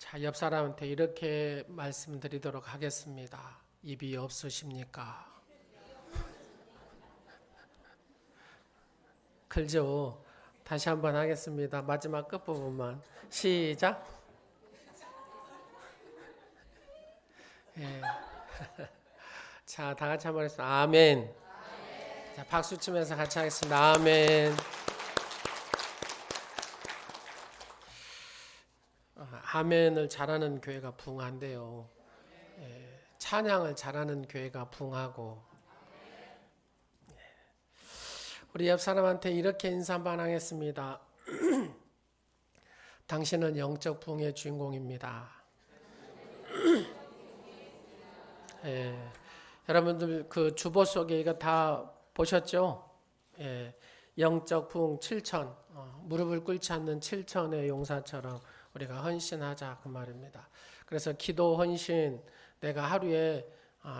자, 옆 사람한테 이렇게 말씀드리도록 하겠습니다. 입이 없으십니까? 글죠. 다시 한번 하겠습니다. 마지막 끝부분만. 시작. 예. 자, 다 같이 한번 했습니다. 아멘. 자, 박수 치면서 같이 하겠습니다. 아멘. 아멘을 잘하는 교회가 붕한데요. 예, 찬양을 잘하는 교회가 붕하고. 우리 옆 사람한테 이렇게 인사 한번 하겠습니다. 당신은 영적 붕의 주인공입니다. 예, 여러분들 그 주보 속에 이거 다 보셨죠? 예, 영적 붕 7천, 무릎을 꿇지 않는 7천의 용사처럼 우리가 헌신하자 그 말입니다. 그래서 기도 헌신, 내가 하루에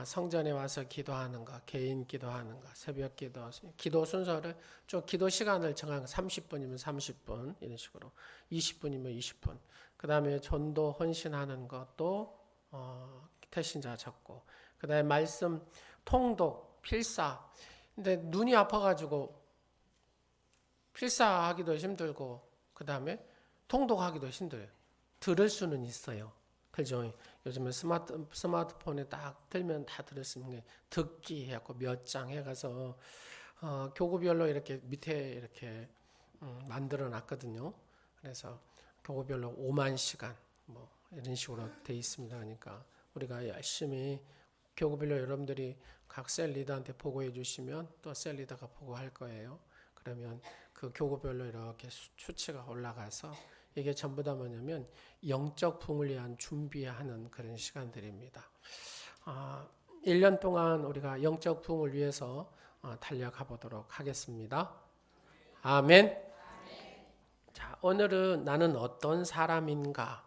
성전에 와서 기도하는 거, 개인 기도하는 거, 새벽 기도, 기도 순서를 좀 기도 시간을 정한 30분이면 30분 이런 식으로 20분이면 20분. 그 다음에 전도 헌신하는 것도 태신자 적고, 그 다음에 말씀 통독, 필사. 근데 눈이 아파가지고 필사하기도 힘들고, 그 다음에 통독하기도 힘들어요. 들을 수는 있어요. 그죠? 요즘에 스마트폰에 딱 들면 다 들을 수 있는 게 듣기 해갖고 몇 장 해가서 교구별로 이렇게 밑에 이렇게 만들어 놨거든요. 그래서 교구별로 5만 시간 뭐 이런 식으로 돼 있습니다. 그러니까 우리가 열심히 교구별로 여러분들이 각 셀 리더한테 보고해 주시면 또 셀 리더가 보고할 거예요. 그러면 그 교구별로 이렇게 수치가 올라가서 이게 전부 다 뭐냐면 영적 붕을 위한 준비하는 그런 시간들입니다. 1년 동안 우리가 영적 붕을 위해서 달려가 보도록 하겠습니다. 아멘. 자, 오늘은 나는 어떤 사람인가?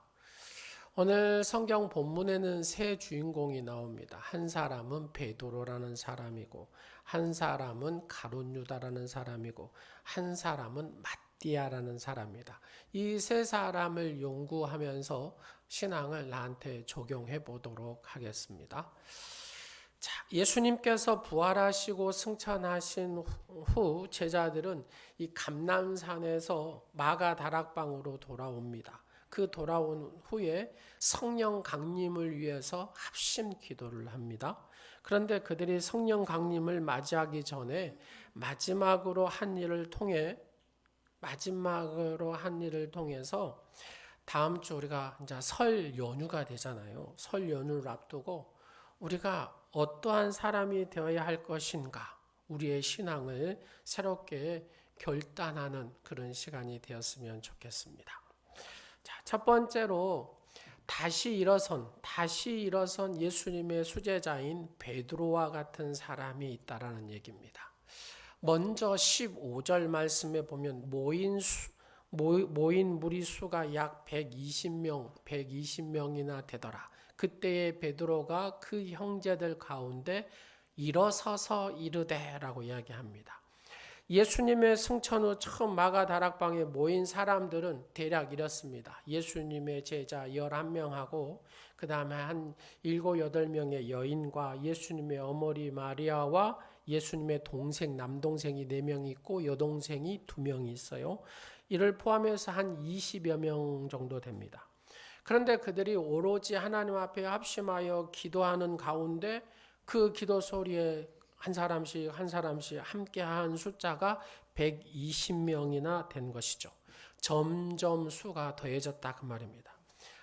오늘 성경 본문에는 세 주인공이 나옵니다. 한 사람은 베드로라는 사람이고, 한 사람은 가룟 유다라는 사람이고, 한 사람은 마띠아라는 사람입니다. 이 세 사람을 연구하면서 신앙을 나한테 적용해 보도록 하겠습니다. 자, 예수님께서 부활하시고 승천하신 후 제자들은 이 감람산에서 마가 다락방으로 돌아옵니다. 그 돌아온 후에 성령 강림을 위해서 합심 기도를 합니다. 그런데 그들이 성령 강림을 맞이하기 전에 마지막으로 한 일을 통해서 다음 주 우리가 이제 설 연휴가 되잖아요. 설 연휴를 앞두고 우리가 어떠한 사람이 되어야 할 것인가, 우리의 신앙을 새롭게 결단하는 그런 시간이 되었으면 좋겠습니다. 자, 첫 번째로 다시 일어선 예수님의 수제자인 베드로와 같은 사람이 있다라는 얘기입니다. 먼저 15절 말씀에 보면 모인 무리수가 약 120명이나 되더라. 그때의 베드로가 그 형제들 가운데 일어서서 이르되라고 이야기합니다. 예수님의 승천 후 처음 마가 다락방에 모인 사람들은 대략 이렇습니다. 예수님의 제자 11명하고 그 다음에 한 7, 8명의 여인과 예수님의 어머니 마리아와 예수님의 동생, 남동생이 4명 있고 여동생이 2명이 있어요. 이를 포함해서 한 20여 명 정도 됩니다. 그런데 그들이 오로지 하나님 앞에 합심하여 기도하는 가운데 그 기도 소리에 한 사람씩 함께한 숫자가 120명이나 된 것이죠. 점점 수가 더해졌다 그 말입니다.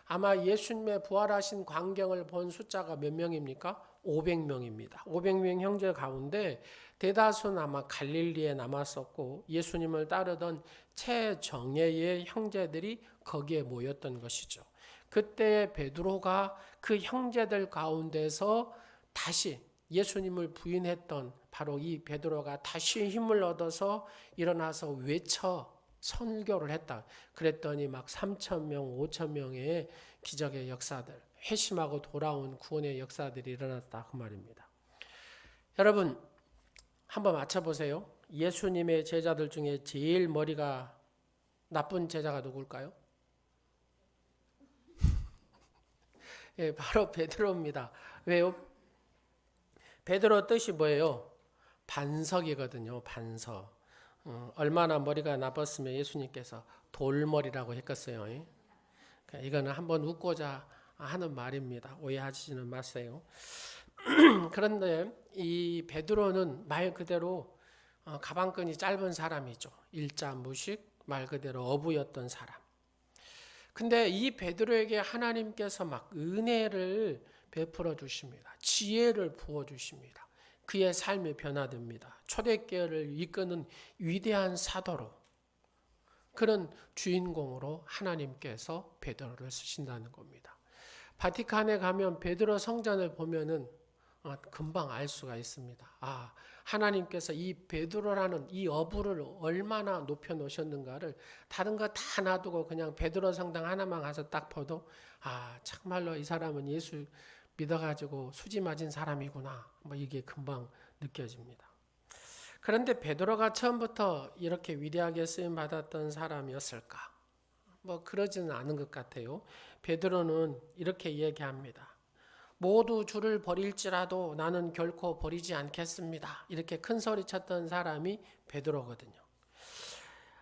아마 예수님의 부활하신 광경을 본 숫자가 몇 명입니까? 500명입니다. 500명 형제 가운데 대다수는 아마 갈릴리에 남았었고 예수님을 따르던 최정예의 형제들이 거기에 모였던 것이죠. 그때 베드로가 그 형제들 가운데서 다시 예수님을 부인했던 바로 이 베드로가 다시 힘을 얻어서 일어나서 외쳐 선교를 했다. 그랬더니 막 3,000명, 5,000명의 기적의 역사들, 회심하고 돌아온 구원의 역사들이 일어났다 그 말입니다. 여러분 한번 맞춰보세요. 예수님의 제자들 중에 제일 머리가 나쁜 제자가 누굴까요? 예, 바로 베드로입니다. 왜요? 베드로 뜻이 뭐예요? 반석이거든요. 반석. 얼마나 머리가 나빴으면 예수님께서 돌머리라고 했겠어요. 그러니까 이거는 한번 웃고자 하는 말입니다. 오해하시지는 마세요. 그런데 이 베드로는 말 그대로 가방끈이 짧은 사람이죠. 일자무식, 말 그대로 어부였던 사람. 근데 이 베드로에게 하나님께서 막 은혜를 베풀어 주십니다. 지혜를 부어 주십니다. 그의 삶이 변화됩니다. 초대교회를 이끄는 위대한 사도로, 그런 주인공으로 하나님께서 베드로를 쓰신다는 겁니다. 바티칸에 가면 베드로 성전을 보면은 금방 알 수가 있습니다. 하나님께서 이 베드로라는 이 어부를 얼마나 높여 놓으셨는가를 다른 거 다 놔두고 그냥 베드로 성당 하나만 가서 딱 봐도 정말로 이 사람은 예수 믿어가지고 수지 맞은 사람이구나. 이게 금방 느껴집니다. 그런데 베드로가 처음부터 이렇게 위대하게 쓰임 받았던 사람이었을까? 그러지는 않은 것 같아요. 베드로는 이렇게 얘기합니다. 모두 주를 버릴지라도 나는 결코 버리지 않겠습니다. 이렇게 큰 소리 쳤던 사람이 베드로거든요.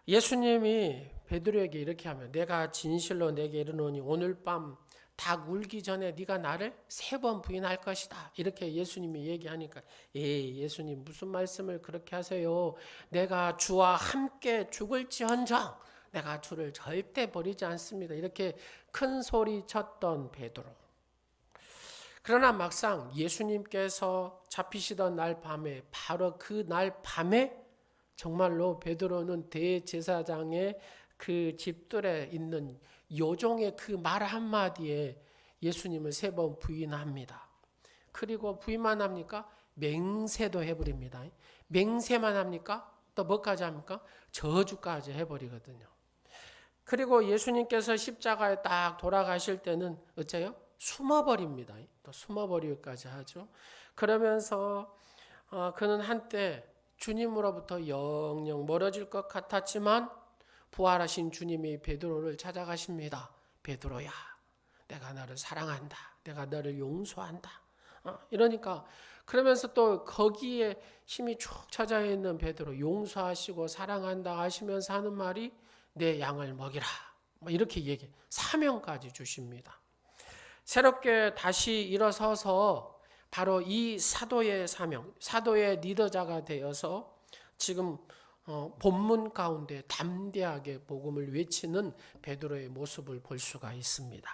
예수님이 베드로에게 이렇게 하면 내가 진실로 내게 이르노니 오늘 밤 닭 울기 전에 네가 나를 3번 부인할 것이다. 이렇게 예수님이 얘기하니까 예수님 무슨 말씀을 그렇게 하세요. 내가 주와 함께 죽을지언정 내가 주를 절대 버리지 않습니다. 이렇게 큰 소리 쳤던 베드로. 그러나 막상 예수님께서 잡히시던 날 밤에 바로 그 날 밤에 정말로 베드로는 대제사장의 그 집들에 있는 요종의 그 말 한마디에 예수님을 3번 부인합니다. 그리고 부인만 합니까? 맹세도 해버립니다. 맹세만 합니까? 또 뭐까지 합니까? 저주까지 해버리거든요. 그리고 예수님께서 십자가에 딱 돌아가실 때는 어째요? 숨어버립니다. 또 숨어버리기까지 하죠. 그러면서 그는 한때 주님으로부터 영영 멀어질 것 같았지만 부활하신 주님이 베드로를 찾아가십니다. 베드로야, 내가 너를 사랑한다. 내가 너를 용서한다. 이러니까 그러면서 또 거기에 힘이 쭉 찾아 있는 베드로 용서하시고 사랑한다 하시면서 하는 말이 내 양을 먹이라. 이렇게 얘기, 사명까지 주십니다. 새롭게 다시 일어서서 바로 이 사도의 사명, 사도의 리더자가 되어서 지금 본문 가운데 담대하게 복음을 외치는 베드로의 모습을 볼 수가 있습니다.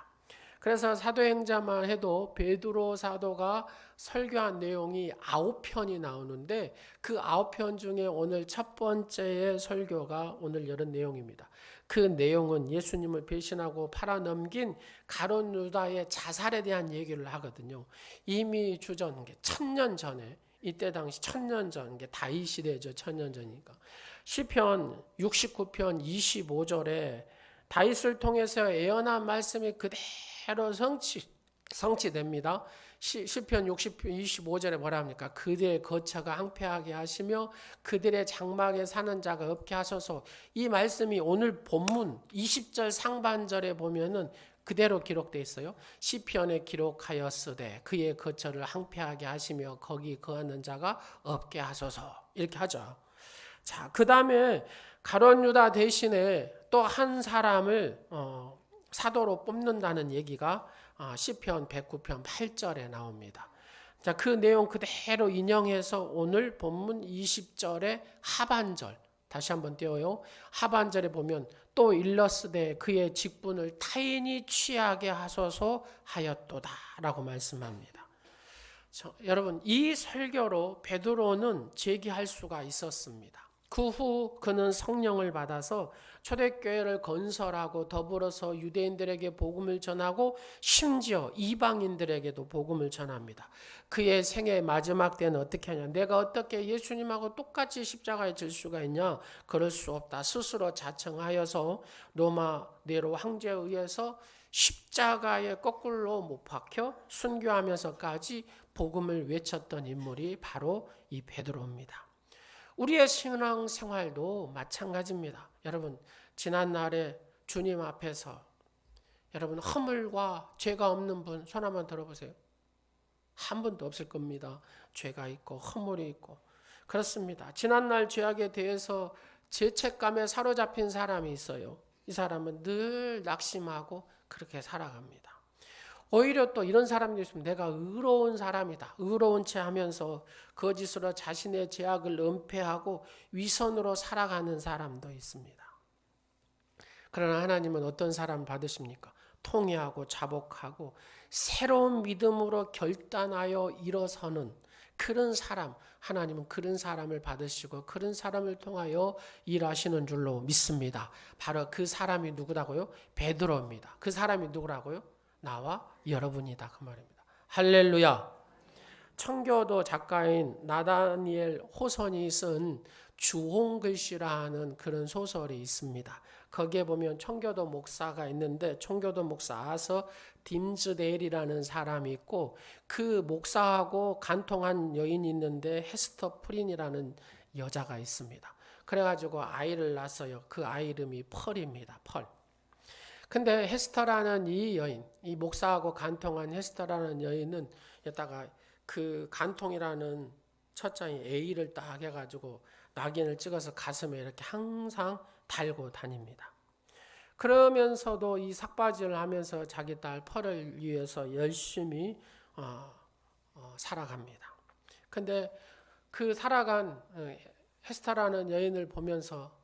그래서 사도행전만 해도 베드로 사도가 설교한 내용이 9편이 나오는데 그 9편 중에 오늘 첫 번째의 설교가 오늘 이런 내용입니다. 그 내용은 예수님을 배신하고 팔아넘긴 가룟 유다의 자살에 대한 얘기를 하거든요. 이미 주전 1000년 전에, 이때 당시 1000년 전, 게 다윗 시대죠. 1000년 전이니까. 시편 69편 25절에 다윗을 통해서 예언한 말씀이 그대로 성취됩니다. 시편 25절에 뭐라 합니까? 그들의 거처가 황폐하게 하시며 그들의 장막에 사는 자가 없게 하소서. 이 말씀이 오늘 본문 20절 상반절에 보면은 그대로 기록되어 있어요. 시편에 기록하였으되 그의 거처를 황폐하게 하시며 거기 거하는 자가 없게 하소서. 이렇게 하죠. 자, 그 다음에 가룟 유다 대신에 또 한 사람을 사도로 뽑는다는 얘기가 시편 109편 8절에 나옵니다. 자, 그 내용 그대로 인용해서 오늘 본문 20절의 하반절 다시 한번 띄워요. 하반절에 보면 또 일러스되 그의 직분을 타인이 취하게 하소서 하였도다라고 말씀합니다. 자, 여러분 이 설교로 베드로는 제기할 수가 있었습니다. 그 후 그는 성령을 받아서 초대교회를 건설하고 더불어서 유대인들에게 복음을 전하고 심지어 이방인들에게도 복음을 전합니다. 그의 생애의 마지막 때는 어떻게 하냐? 내가 어떻게 예수님하고 똑같이 십자가에 질 수가 있냐? 그럴 수 없다. 스스로 자청하여서 로마 네로 황제에 의해서 십자가에 거꾸로 못 박혀 순교하면서까지 복음을 외쳤던 인물이 바로 이 베드로입니다. 우리의 신앙 생활도 마찬가지입니다. 여러분, 지난날에 주님 앞에서 여러분 허물과 죄가 없는 분 손 한번 들어보세요. 한 분도 없을 겁니다. 죄가 있고 허물이 있고. 그렇습니다. 지난날 죄악에 대해서 죄책감에 사로잡힌 사람이 있어요. 이 사람은 늘 낙심하고 그렇게 살아갑니다. 오히려 또 이런 사람이 있으면 내가 의로운 사람이다. 의로운 채 하면서 거짓으로 자신의 죄악을 은폐하고 위선으로 살아가는 사람도 있습니다. 그러나 하나님은 어떤 사람 받으십니까? 통회하고 자복하고 새로운 믿음으로 결단하여 일어서는 그런 사람, 하나님은 그런 사람을 받으시고 그런 사람을 통하여 일하시는 줄로 믿습니다. 바로 그 사람이 누구라고요? 베드로입니다. 그 사람이 누구라고요? 나와 여러분이다 그 말입니다. 할렐루야. 청교도 작가인 나다니엘 호선이 쓴 주홍글씨라는 그런 소설이 있습니다. 거기에 보면 청교도 목사가 있는데 청교도 목사 아서 딤즈데일이라는 사람이 있고 그 목사하고 간통한 여인이 있는데 헤스터 프린이라는 여자가 있습니다. 그래가지고 아이를 낳았어요. 그 아이 이름이 펄입니다. 펄. 근데 헤스터라는 이 여인, 이 목사하고 간통한 헤스터라는 여인은 여기다가 그 간통이라는 첫 장에 A를 딱 해가지고 낙인을 찍어서 가슴에 이렇게 항상 달고 다닙니다. 그러면서도 이 삭바지를 하면서 자기 딸 펄을 위해서 열심히 살아갑니다. 근데 그 살아간 헤스터라는 여인을 보면서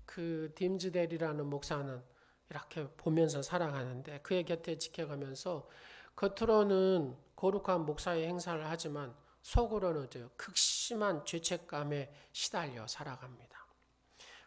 그 딤즈델이라는 목사는 이렇게 보면서 살아가는데 그의 곁에 지켜가면서 겉으로는 거룩한 목사의 행사를 하지만 속으로는 극심한 죄책감에 시달려 살아갑니다.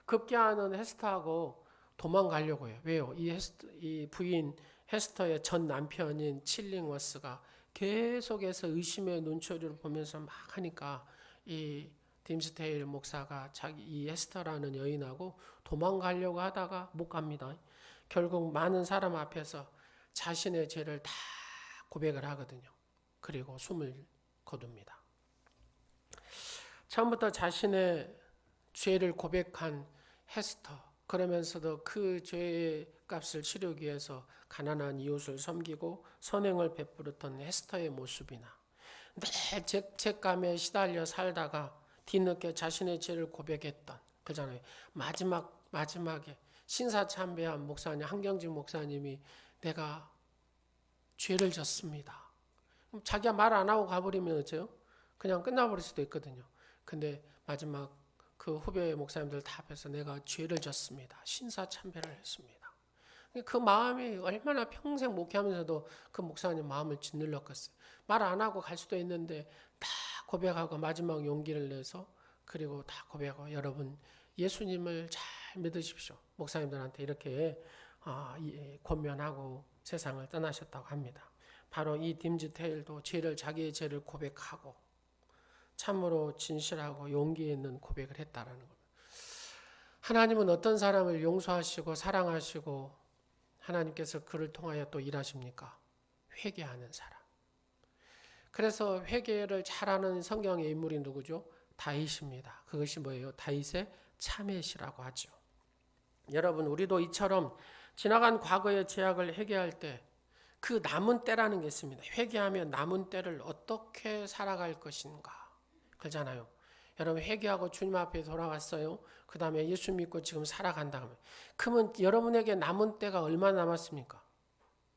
급기야는 헤스터하고 도망가려고 해요. 왜요? 이 부인 헤스터의 전 남편인 칠링워스가 계속해서 의심의 눈초리를 보면서 막 하니까 이 딤스테일 목사가 이 헤스터라는 여인하고 도망가려고 하다가 못 갑니다. 결국 많은 사람 앞에서 자신의 죄를 다 고백을 하거든요. 그리고 숨을 거둡니다. 처음부터 자신의 죄를 고백한 헤스터, 그러면서도 그 죄의 값을 치르기 위해서 가난한 이웃을 섬기고 선행을 베풀었던 헤스터의 모습이나 늘 죄책감에 시달려 살다가 뒤늦게 자신의 죄를 고백했던 그잖아요. 마지막에 신사참배한 목사님, 한경직 목사님이 내가 죄를 졌습니다. 자기가 말 안 하고 가버리면 어째요? 그냥 끝나버릴 수도 있거든요. 근데 마지막 그 후배 목사님들 다 앞에서 내가 죄를 졌습니다. 신사참배를 했습니다. 그 마음이 얼마나 평생 목회하면서도 그 목사님 마음을 짓눌렀겠어요. 말 안 하고 갈 수도 있는데 다 고백하고 마지막 용기를 내서 그리고 다 고백하고 여러분 예수님을 잘 믿으십시오. 목사님들한테 이렇게 권면하고 세상을 떠나셨다고 합니다. 바로 이 딤즈테일도 자기의 죄를 고백하고 참으로 진실하고 용기 있는 고백을 했다라는 겁니다. 하나님은 어떤 사람을 용서하시고 사랑하시고 하나님께서 그를 통하여 또 일하십니까? 회개하는 사람. 그래서 회개를 잘하는 성경의 인물이 누구죠? 다윗입니다. 그것이 뭐예요? 다윗의 차맷이라고 하죠. 여러분 우리도 이처럼 지나간 과거의 죄악을 회개할 때 그 남은 때라는 게 있습니다. 회개하면 남은 때를 어떻게 살아갈 것인가 그러잖아요. 여러분 회개하고 주님 앞에 돌아왔어요. 그 다음에 예수 믿고 지금 살아간다 하면 그러면 여러분에게 남은 때가 얼마나 남았습니까?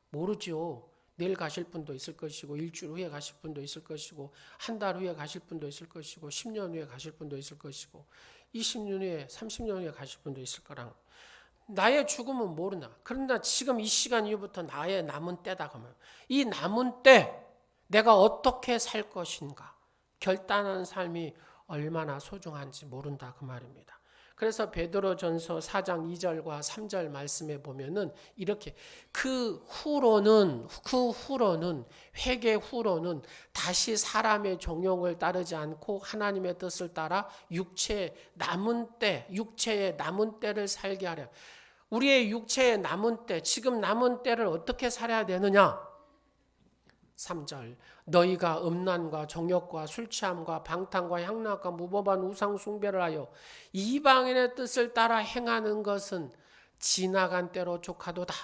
모르죠. 내일 가실 분도 있을 것이고 일주일 후에 가실 분도 있을 것이고 한 달 후에 가실 분도 있을 것이고 10년 후에 가실 분도 있을 것이고 20년 후에 30년 후에 가실 분도 있을 거랑 나의 죽음은 모르나. 그러나 지금 이 시간 이후부터 나의 남은 때다 그러면 이 남은 때 내가 어떻게 살 것인가 결단하는 삶이 얼마나 소중한지 모른다 그 말입니다. 그래서 베드로전서 4장 2절과 3절 말씀에 보면은 이렇게 그 후로는 회개 후로는 다시 사람의 종용을 따르지 않고 하나님의 뜻을 따라 육체의 남은 때를 살게 하려. 우리의 육체의 남은 때, 지금 남은 때를 어떻게 살아야 되느냐? 3절 너희가 음란과 정욕과 술취함과 방탕과 향락과 무법한 우상 숭배를 하여 이방인의 뜻을 따라 행하는 것은 지나간 때로 족하도다.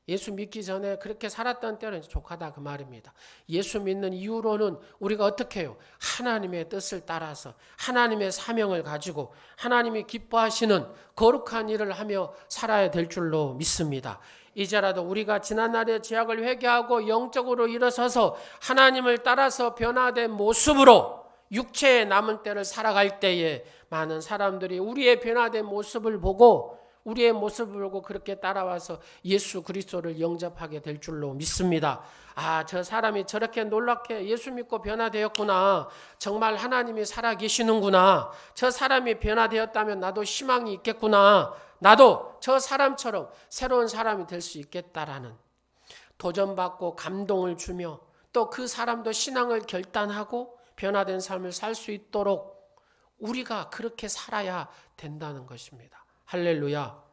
예수 믿기 전에 그렇게 살았던 때는 족하다 그 말입니다. 예수 믿는 이후로는 우리가 어떻게 해요? 하나님의 뜻을 따라서 하나님의 사명을 가지고 하나님이 기뻐하시는 거룩한 일을 하며 살아야 될 줄로 믿습니다. 이제라도 우리가 지난날의 죄악을 회개하고 영적으로 일어서서 하나님을 따라서 변화된 모습으로 육체의 남은 때를 살아갈 때에 많은 사람들이 우리의 변화된 모습을 보고 그렇게 따라와서 예수 그리스도를 영접하게 될 줄로 믿습니다. 저 사람이 저렇게 놀랍게 예수 믿고 변화되었구나. 정말 하나님이 살아계시는구나. 저 사람이 변화되었다면 나도 희망이 있겠구나. 나도 저 사람처럼 새로운 사람이 될 수 있겠다라는 도전받고 감동을 주며 또 그 사람도 신앙을 결단하고 변화된 삶을 살 수 있도록 우리가 그렇게 살아야 된다는 것입니다. 할렐루야.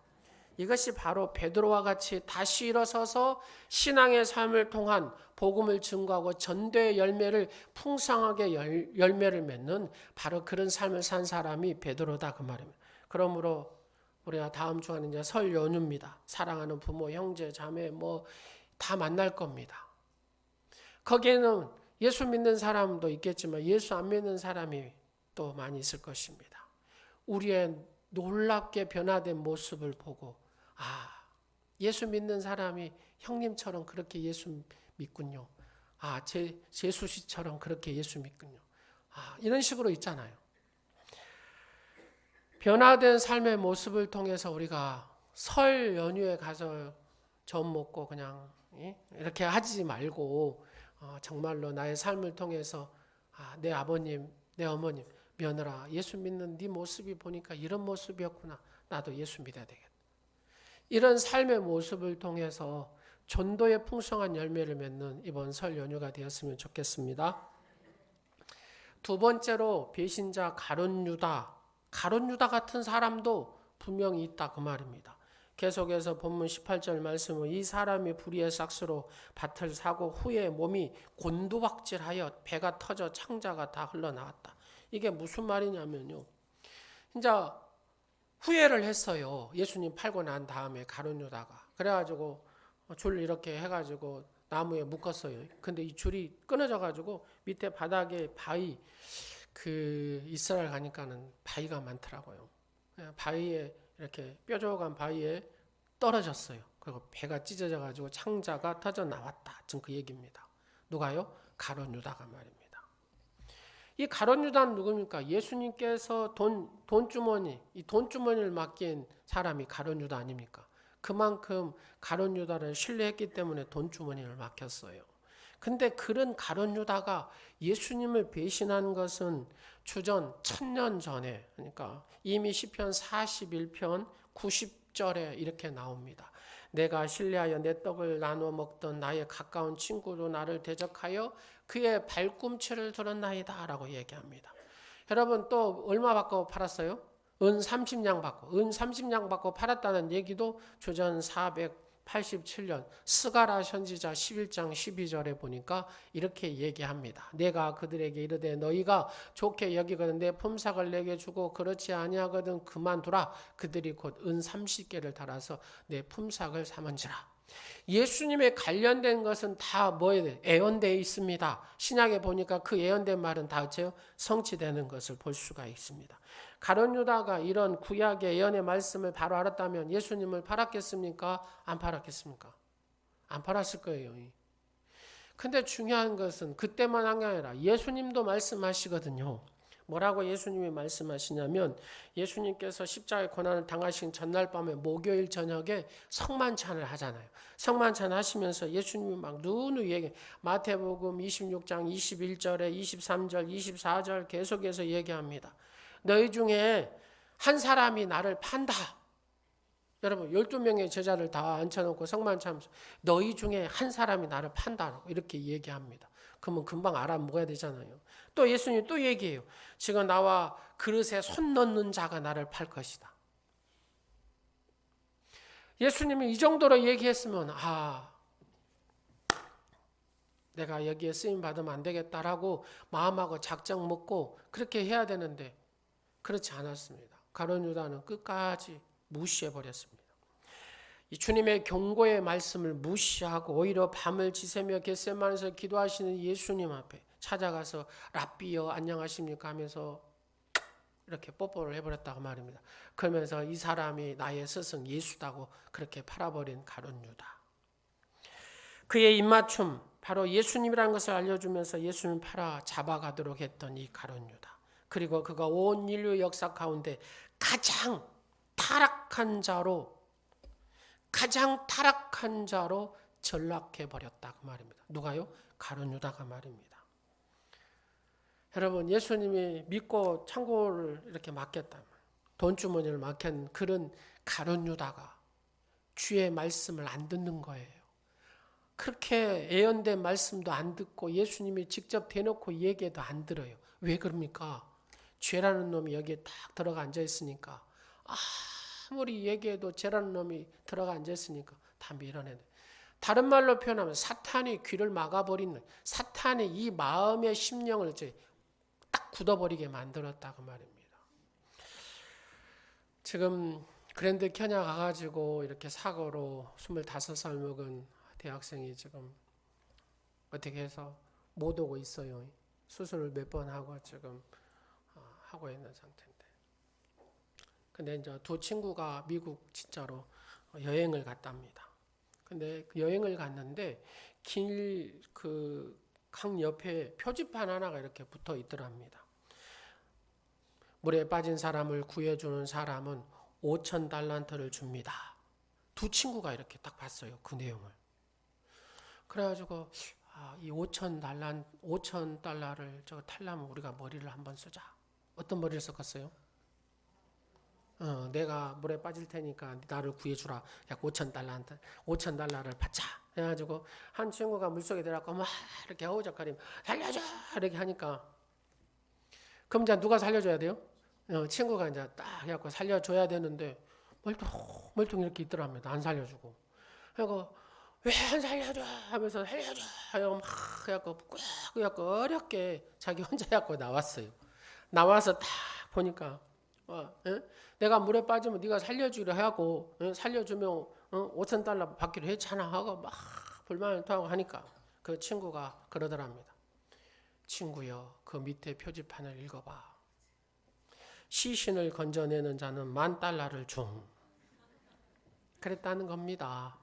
이것이 바로 베드로와 같이 다시 일어서서 신앙의 삶을 통한 복음을 증거하고 전도의 열매를 풍성하게 열매를 맺는 바로 그런 삶을 산 사람이 베드로다 그 말입니다. 그러므로 우리가 다음 주간은 이제 설 연휴입니다. 사랑하는 부모, 형제, 자매 다 만날 겁니다. 거기에는 예수 믿는 사람도 있겠지만 예수 안 믿는 사람이 또 많이 있을 것입니다. 우리의 놀랍게 변화된 모습을 보고 예수 믿는 사람이 형님처럼 그렇게 예수 믿군요. 제수 씨처럼 그렇게 예수 믿군요. 이런 식으로 있잖아요. 변화된 삶의 모습을 통해서 우리가 설 연휴에 가서 점 먹고 그냥 이렇게 하지 말고 정말로 나의 삶을 통해서 내 아버님, 내 어머님, 며느라 예수 믿는 네 모습이 보니까 이런 모습이었구나. 나도 예수 믿어야 되겠다. 이런 삶의 모습을 통해서 전도의 풍성한 열매를 맺는 이번 설 연휴가 되었으면 좋겠습니다. 두 번째로 배신자 가룟 유다 같은 사람도 분명히 있다 그 말입니다. 계속해서 본문 18절 말씀은 이 사람이 불의의 삭스로 밭을 사고 후에 몸이 곤두박질하여 배가 터져 창자가 다 흘러나왔다. 이게 무슨 말이냐면요. 이제 후회를 했어요. 예수님 팔고 난 다음에 가룟 유다가. 그래가지고 줄 이렇게 해가지고 나무에 묶었어요. 근데 이 줄이 끊어져가지고 밑에 바닥에 바위, 이스라엘 가니까는 바위가 많더라고요. 바위에 이렇게 뾰족한 바위에 떨어졌어요. 그리고 배가 찢어져가지고 창자가 터져 나왔다. 지금 그 얘기입니다. 누가요? 가룟 유다가 말입니다. 이 가룟 유다는 누굽니까? 예수님께서 돈주머니, 이 돈주머니를 맡긴 사람이 가룟 유다 아닙니까? 그만큼 가룟 유다를 신뢰했기 때문에 돈주머니를 맡겼어요. 근데 그런 가룟 유다가 예수님을 배신한 것은 주전 1000년 전에, 그러니까 이미 시편 41편 90절에 이렇게 나옵니다. 내가 신뢰하여 내 떡을 나누어 먹던 나의 가까운 친구도 나를 대적하여 그의 발꿈치를 들었나이다 라고 얘기합니다. 여러분 또 얼마 받고 팔았어요? 은 30냥 받고. 은 30냥 받고 팔았다는 얘기도 주전 487년 스가랴 선지자 11장 12절에 보니까 이렇게 얘기합니다. 내가 그들에게 이르되 너희가 좋게 여기거든 내 품삯을 내게 주고 그렇지 아니하거든 그만두라. 그들이 곧 은 30개를 달아서 내 품삯을 삼은지라. 예수님에 관련된 것은 다 뭐에 예언되어 있습니다. 신약에 보니까 그 예언된 말은 다 성취되는 것을 볼 수가 있습니다. 가룟 유다가 이런 구약의 예언의 말씀을 바로 알았다면 예수님을 팔았겠습니까? 안 팔았겠습니까? 안 팔았을 거예요. 근데 중요한 것은 그때만 한 게 아니라 예수님도 말씀하시거든요. 뭐라고 예수님이 말씀하시냐면 예수님께서 십자가의 고난을 당하신 전날 밤에 목요일 저녁에 성만찬을 하잖아요. 성만찬 하시면서 예수님이 막 누누이 얘기, 마태복음 26장 21절에 23절 24절 계속해서 얘기합니다. 너희 중에 한 사람이 나를 판다. 여러분 12명의 제자를 다 앉혀놓고 성만찬하면서 너희 중에 한 사람이 나를 판다라고 이렇게 얘기합니다. 그러면 금방 알아먹어야 되잖아요. 또 예수님이 또 얘기해요. 지금 나와 그릇에 손 넣는 자가 나를 팔 것이다. 예수님이 이 정도로 얘기했으면 내가 여기에 쓰임 받으면 안 되겠다라고 마음하고 작정 먹고 그렇게 해야 되는데 그렇지 않았습니다. 가룟 유다는 끝까지 무시해버렸습니다. 이 주님의 경고의 말씀을 무시하고 오히려 밤을 지새며 겟세마네에서 기도하시는 예수님 앞에 찾아가서 랍비여 안녕하십니까 하면서 이렇게 뽀뽀를 해버렸다고 말입니다. 그러면서 이 사람이 나의 스승 예수다고 그렇게 팔아버린 가룟 유다. 그의 입맞춤 바로 예수님이라는 것을 알려주면서 예수님 팔아 잡아가도록 했던 이 가룟 유다. 그리고 그가 온 인류 역사 가운데 가장 타락한 자로 전락해 버렸다 그 말입니다. 누가요? 가룟 유다가 말입니다. 여러분, 예수님이 믿고 창고를 이렇게 맡겼다면, 돈주머니를 맡긴 그런 가룟 유다가 주의 말씀을 안 듣는 거예요. 그렇게 예언된 말씀도 안 듣고 예수님이 직접 대놓고 얘기해도 안 들어요. 왜 그럽니까? 죄라는 놈이 여기에 딱 들어가 앉아 있으니까, 아무리 얘기해도 죄라는 놈이 들어가 앉아 있으니까 다 밀어내네. 다른 말로 표현하면 사탄이 귀를 막아버린, 사탄이 이 마음의 심령을 딱 굳어버리게 만들었다고 말입니다. 지금 그랜드 캐냐 가가지고 이렇게 사고로 25살 먹은 대학생이 지금 어떻게 해서 못 오고 있어요. 수술을 몇 번 하고 지금 하고 있는 상태인데. 근데 이제 두 친구가 미국 진짜로 여행을 갔답니다. 근데 그 여행을 갔는데 길 강 옆에 표지판 하나가 이렇게 붙어 있더랍니다. 물에 빠진 사람을 구해주는 사람은 5,000달란트를 줍니다. 두 친구가 이렇게 딱 봤어요. 그 내용을. 그래가지고 이 5,000달러를 저거 탈라면 우리가 머리를 한번 쓰자. 어떤 머리를 썼겠어요? 내가 물에 빠질 테니까 나를 구해주라. 약 5,000달러를 받자. 그래가지고 한 친구가 물속에 들어가고 막 이렇게 어우적거리면 살려줘 이렇게 하니까, 그럼 이제 누가 살려줘야 돼요? 친구가 이제 딱 해갖고 살려줘야 되는데 멀뚱 이렇게 있더랍니다. 안 살려주고. 그리고 왜 안 살려줘 하면서 살려줘 하고 막 해갖고 꾹 어렵게 자기 혼자 해갖고 나왔어요. 나와서 딱 보니까 내가 물에 빠지면 네가 살려주려 하고 살려주면 5,000달러 받기로 했잖아 하고 막 불만을 토하고 하니까 그 친구가 그러더랍니다. 친구여, 그 밑에 표지판을 읽어봐. 시신을 건져내는 자는 $10,000를 줌. 그랬다는 겁니다.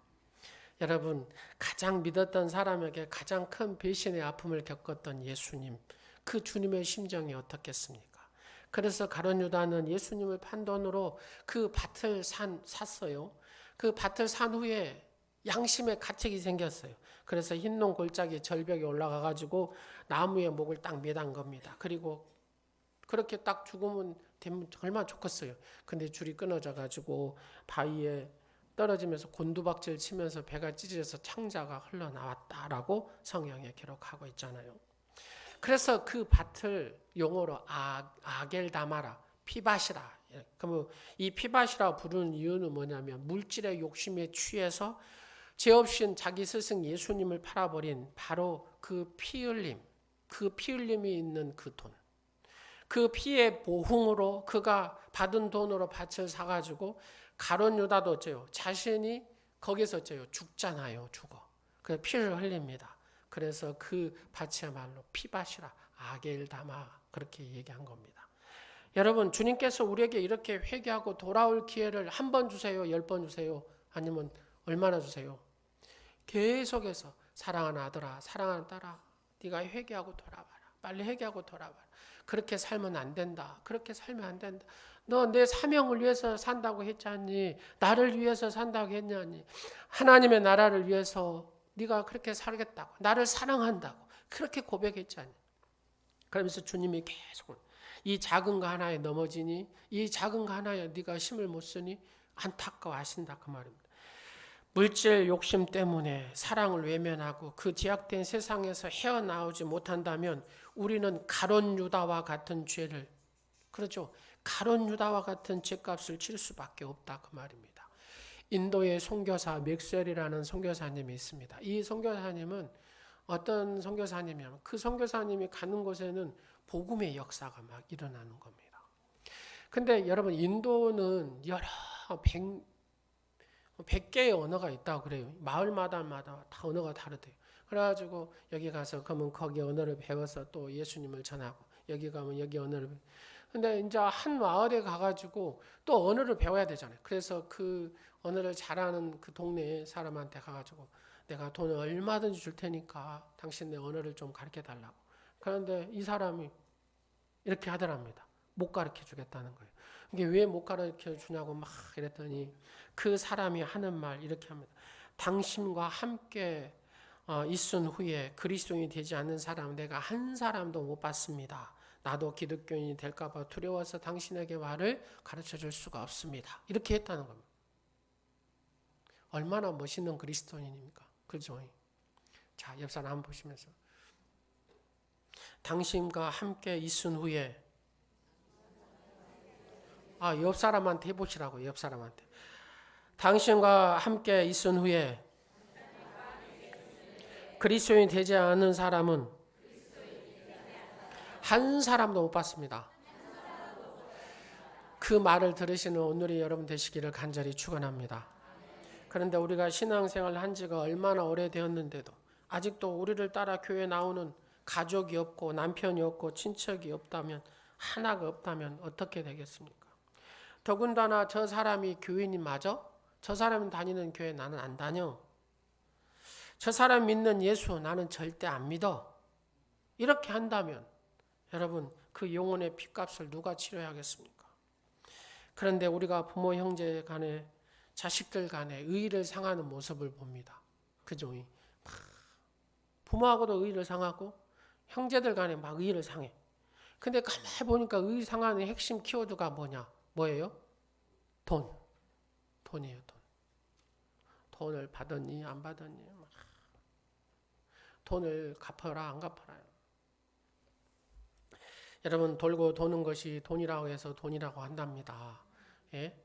여러분, 가장 믿었던 사람에게 가장 큰 배신의 아픔을 겪었던 예수님, 그 주님의 심정이 어떻겠습니까? 그래서 가룟 유다는 예수님을 판 돈으로 그 밭을 샀어요. 그 밭을 산 후에 양심의 가책이 생겼어요. 그래서 흰농 골짜기 절벽에 올라가 가지고 나무에 목을 딱 매단 겁니다. 그리고 그렇게 딱 죽으면 되면 얼마나 좋겠어요. 근데 줄이 끊어져 가지고 바위에 떨어지면서 곤두박질 치면서 배가 찢어져서 창자가 흘러나왔다라고 성경에 기록하고 있잖아요. 그래서 그 밭을 용어로 아겔다마라, 피밭이라. 그러면 이 피밭이라 부르는 이유는 뭐냐면 물질의 욕심에 취해서 죄 없인 자기 스승 예수님을 팔아버린 바로 그 피 흘림이 있는 그 돈. 그 피의 보응으로 그가 받은 돈으로 밭을 사가지고 가룟 유다도 어째요? 자신이 거기서 어째요? 죽잖아요. 죽어. 그래서 피를 흘립니다. 그래서 그 밭이야말로 피밭이라 아겔다마 그렇게 얘기한 겁니다. 여러분, 주님께서 우리에게 이렇게 회개하고 돌아올 기회를 한 번 주세요? 10번 주세요? 아니면 얼마나 주세요? 계속해서 사랑하는 아들아, 사랑하는 딸아, 네가 회개하고 돌아와라. 빨리 회개하고 돌아와라. 그렇게 살면 안 된다. 그렇게 살면 안 된다. 너 내 사명을 위해서 산다고 했잖니? 나를 위해서 산다고 했냐니? 하나님의 나라를 위해서 네가 그렇게 살겠다고, 나를 사랑한다고 그렇게 고백했잖니? 그러면서 주님이 계속 이 작은 거 하나에 넘어지니, 이 작은 거 하나에 네가 힘을 못 쓰니 안타까워하신다 그 말입니다. 물질 욕심 때문에 사랑을 외면하고 그 제약된 세상에서 헤어나오지 못한다면 우리는 가룟 유다와 같은 죄를, 그렇죠, 가룟 유다와 같은 죄값을 칠 수밖에 없다 그 말입니다. 인도의 선교사 맥스웰이라는 선교사님이 있습니다. 이 선교사님은 어떤 선교사님이냐면 그 선교사님이 가는 곳에는 복음의 역사가 막 일어나는 겁니다. 근데 여러분, 인도는 100개의 언어가 있다고 그래요. 마을마다 다 언어가 다르대요. 그래가지고 여기 가서 그러면 거기 언어를 배워서 또 예수님을 전하고, 여기 가면 여기 언어를 배워. 근데 이제 한 마을에 가가지고 또 언어를 배워야 되잖아요. 그래서 그 언어를 잘하는 그 동네 사람한테 가가지고 내가 돈을 얼마든지 줄 테니까 당신 내 언어를 좀 가르쳐 달라고. 그런데 이 사람이 이렇게 하더랍니다. 못 가르쳐 주겠다는 거예요. 이게 왜 못 가르쳐 주냐고 막 이랬더니 그 사람이 하는 말 이렇게 합니다. 당신과 함께 있은 후에 그리스도인이 되지 않는 사람 내가 한 사람도 못 봤습니다. 나도 기독교인이 될까봐 두려워서 당신에게 말을 가르쳐 줄 수가 없습니다. 이렇게 했다는 겁니다. 얼마나 멋있는 그리스도인입니까? 그죠? 자, 옆 사람 한번 보시면서 당신과 함께 있은 후에 옆 사람한테 해보시라고요. 옆 사람한테. 당신과 함께 있은 후에 그리스도인이 되지 않은 사람은 한 사람도 못 봤습니다. 그 말을 들으시는 오늘의 여러분 되시기를 간절히 축원합니다. 그런데 우리가 신앙생활을 한 지가 얼마나 오래되었는데도 아직도 우리를 따라 교회에 나오는 가족이 없고 남편이 없고 친척이 없다면, 하나가 없다면 어떻게 되겠습니까? 더군다나 저 사람이 교인이 맞아? 저 사람이 다니는 교회 나는 안 다녀. 저 사람 믿는 예수 나는 절대 안 믿어. 이렇게 한다면 여러분 그 영혼의 핏값을 누가 치러야겠습니까? 그런데 우리가 부모 형제 간에 자식들 간에 의의를 상하는 모습을 봅니다. 그죠? 부모하고도 의의를 상하고 형제들 간에 막 의의를 상해. 근데 가만히 보니까 의의 상하는 핵심 키워드가 뭐예요? 돈이에요. 돈을 받았니 안 받았니, 돈을 갚아라 안 갚아라. 여러분 돌고 도는 것이 돈이라고 해서 돈이라고 한답니다. 예?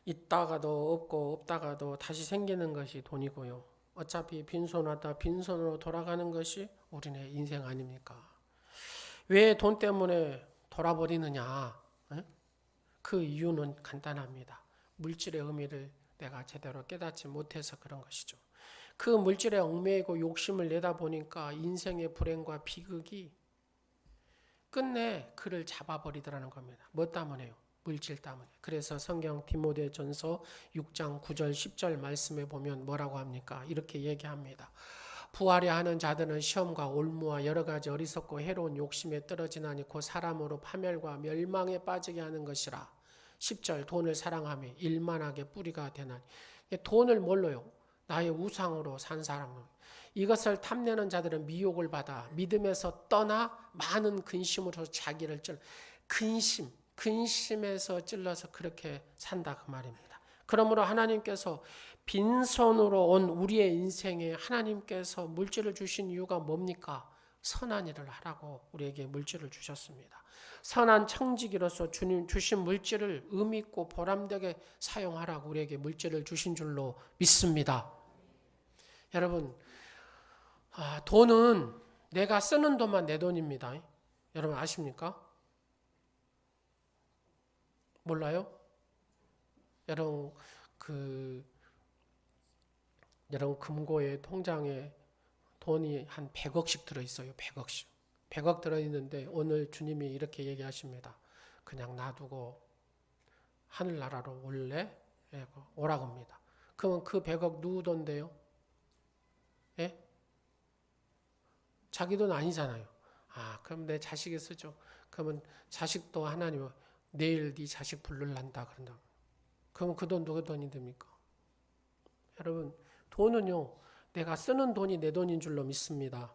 있다가도 없고 없다가도 다시 생기는 것이 돈이고요. 어차피 빈손 왔다 빈손으로 돌아가는 것이 우리네 인생 아닙니까? 왜 돈 때문에 돌아버리느냐? 예? 그 이유는 간단합니다. 물질의 의미를 내가 제대로 깨닫지 못해서 그런 것이죠. 그 물질에 얽매이고 욕심을 내다 보니까 인생의 불행과 비극이 끝내 그를 잡아버리더라는 겁니다. 뭐 때문에요? 물질 때문에. 그래서 성경 디모데전서 6장 9절 10절 말씀에 보면 뭐라고 합니까? 이렇게 얘기합니다. 부하려 하는 자들은 시험과 올무와 여러 가지 어리석고 해로운 욕심에 떨어지나니 곧 사람으로 파멸과 멸망에 빠지게 하는 것이라. 10절 돈을 사랑하며 일만하게 뿌리가 되나니. 돈을 뭘로요? 나의 우상으로 산 사람은. 이것을 탐내는 자들은 미혹을 받아 믿음에서 떠나 많은 근심으로 자기를 근심에서 찔러서 그렇게 산다 그 말입니다. 그러므로 하나님께서 빈손으로 온 우리의 인생에 하나님께서 물질을 주신 이유가 뭡니까? 선한 일을 하라고 우리에게 물질을 주셨습니다. 선한 청지기로서 주님 주신 물질을 의미 있고 보람되게 사용하라고 우리에게 물질을 주신 줄로 믿습니다. 여러분, 돈은 내가 쓰는 돈만 내 돈입니다. 여러분 아십니까? 몰라요? 여러분 금고에 통장에 돈이 한 100억씩 들어있어요. 100억씩. 100억 들어있는데 오늘 주님이 이렇게 얘기하십니다. 그냥 놔두고 하늘나라로 올래? 오라고 합니다. 그러면 그 100억 누구 돈인데요? 예? 자기 돈 아니잖아요. 그럼 내 자식이 쓰죠. 그러면 자식도 하나님 내일 네 자식 부르란다 그런다. 그럼 그 돈 누구 돈이 됩니까? 여러분 돈은요 내가 쓰는 돈이 내 돈인 줄로 믿습니다.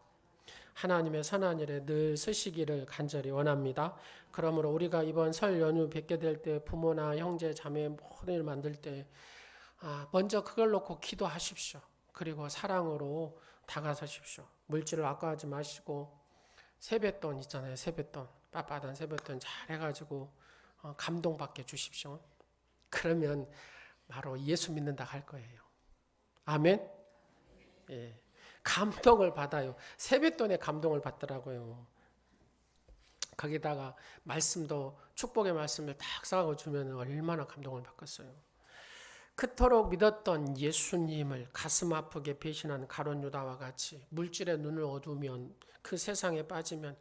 하나님의 선한 일에 늘 쓰시기를 간절히 원합니다. 그러므로 우리가 이번 설 연휴 뵙게 될 때 부모나 형제 자매 모든 일 만들 때 먼저 그걸 놓고 기도하십시오. 그리고 사랑으로 다가서십시오. 물질을 아까워하지 마시고 세뱃돈 있잖아요. 세뱃돈 빳빳한 세뱃돈 잘 해가지고 감동받게 주십시오. 그러면 바로 예수 믿는다 할 거예요. 아멘. 예. 감동을 받아요. 세뱃돈에 감동을 받더라고요. 거기다가 말씀도 축복의 말씀을 딱 써가고 주면 얼마나 감동을 받겠어요. 그토록 믿었던 예수님을 가슴 아프게 배신한 가룟 유다와 같이 물질의 눈을 어두우면 그 세상에 빠지면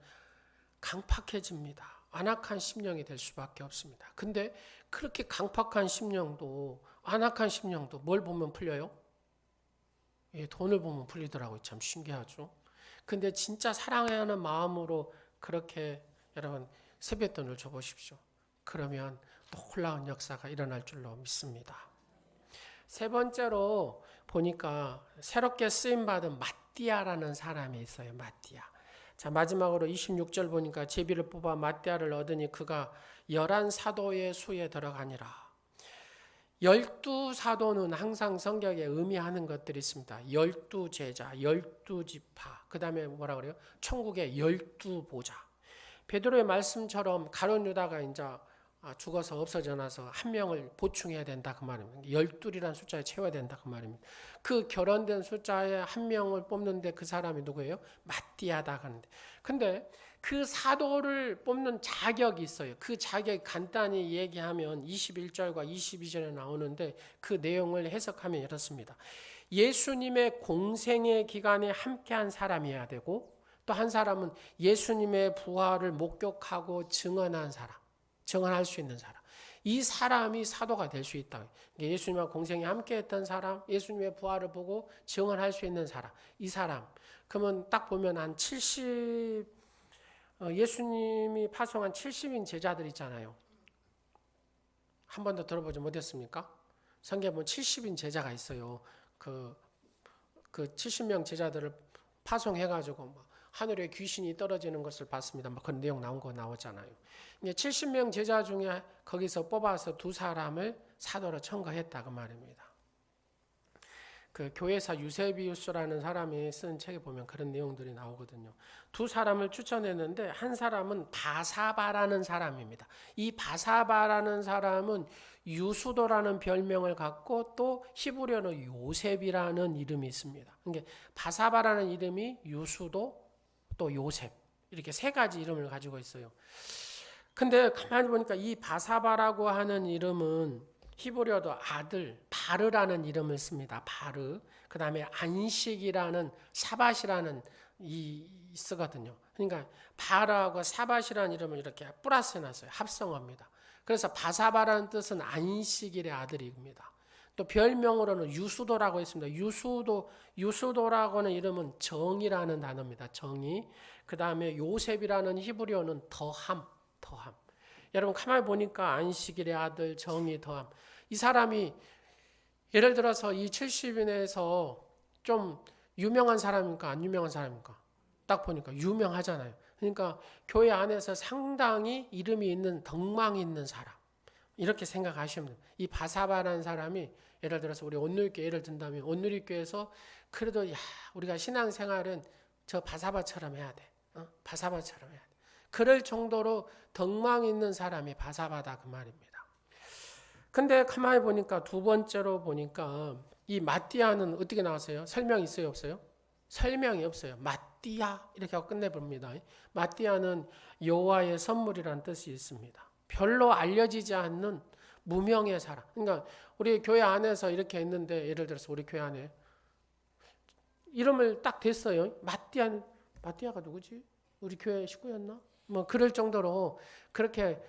강팍해집니다. 안악한 심령이 될 수밖에 없습니다. 근데 그렇게 강팍한 심령도 안악한 심령도 뭘 보면 풀려요? 예, 돈을 보면 풀리더라고요. 참 신기하죠. 근데 진짜 사랑하는 마음으로 그렇게 여러분 세뱃돈을 줘보십시오. 그러면 놀라운 역사가 일어날 줄로 믿습니다. 세 번째로 보니까 새롭게 쓰임받은 마띠아라는 사람이 있어요. 마띠아. 자, 마지막으로 26절 보니까 제비를 뽑아 마띠아를 얻으니 그가 11사도의 수에 들어가니라. 12사도는 항상 성경에 의미하는 것들이 있습니다. 12제자, 12지파, 그 다음에 뭐라 그래요? 천국의 12보좌. 베드로의 말씀처럼 가룟 유다가 이제 죽어서 없어져 나서 한 명을 보충해야 된다 그 말입니다. 12이라는 숫자에 채워야 된다 그 말입니다. 그 결혼된 숫자에 한 명을 뽑는데 그 사람이 누구예요? 마띠아다 하는데. 근데 그 사도를 뽑는 자격이 있어요. 그 자격 간단히 얘기하면 21절과 22절에 나오는데 그 내용을 해석하면 이렇습니다. 예수님의 공생의 기간에 함께한 사람이어야 되고 또 한 사람은 예수님의 부활을 목격하고 증언한 사람. 증언할 수 있는 사람. 이 사람이 사도가 될 수 있다. 예수님과 공생에 함께했던 사람, 예수님의 부활을 보고 증언할 수 있는 사람. 이 사람. 그러면 딱 보면 한 70, 예수님이 파송한 70인 제자들 있잖아요. 한 번도 들어보지 못했습니까? 성경에 보면 70인 제자가 있어요. 그 70명 제자들을 파송해가지고 막 하늘에 귀신이 떨어지는 것을 봤습니다. 막 그런 내용 나온 거 나오잖아요. 70명 제자 중에 거기서 뽑아서 2사람을 사도로 청거했다 그 말입니다. 그 교회사 유세비우스라는 사람이 쓴 책에 보면 그런 내용들이 나오거든요. 2사람을 추천했는데 한 사람은 바사바라는 사람입니다. 이 바사바라는 사람은 유수도라는 별명을 갖고 또 히브리어는 요셉이라는 이름이 있습니다. 그러니까 바사바라는 이름이 유수도 또 요셉 이렇게 3가지 이름을 가지고 있어요. 근데 가만히 보니까 이 바사바라고 하는 이름은 히브리어도 아들 바르라는 이름을 씁니다. 바르. 그 다음에 안식이라는 사밧이라는 쓰거든요. 그러니까 바라하고 사밧이라는 이름을 이렇게 플러스 해놨어요. 합성어입니다. 그래서 바사바라는 뜻은 안식일의 아들입니다. 또 별명으로는 유수도라고 있습니다. 유수도라고 하는 이름은 정이라는 단어입니다. 정이. 그 다음에 요셉이라는 히브리어는 더함. 여러분 가만히 보니까 안식일의 아들, 정이, 더함. 이 사람이 예를 들어서 이 70인에서 좀 유명한 사람입니까? 안 유명한 사람입니까? 딱 보니까 유명하잖아요. 그러니까 교회 안에서 상당히 이름이 있는 덕망이 있는 사람. 이렇게 생각하시면 됩니다. 이 바사바라는 사람이 예를 들어서 우리 온누리교회 예를 든다면 온누리교회에서 그래도 우리가 신앙생활은 저 바사바처럼 해야 돼. 바사바처럼 해야 돼. 그럴 정도로 덕망 있는 사람이 바사바다 그 말입니다. 근데 가만히 보니까 2번째로 보니까 이 마띠아는 어떻게 나왔어요? 설명 있어요, 없어요? 설명이 없어요. 마띠아 이렇게 하고 끝내봅니다. 마띠아는 여호와의 선물이라는 뜻이 있습니다. 별로 알려지지 않는 무명의 사람. 그러니까 우리 교회 안에서 이렇게 했는데 예를 들어서 우리 교회 안에 이름을 딱 댔어요. 마띠아가 누구지? 우리 교회 식구였나? 뭐 그럴 정도로 그렇게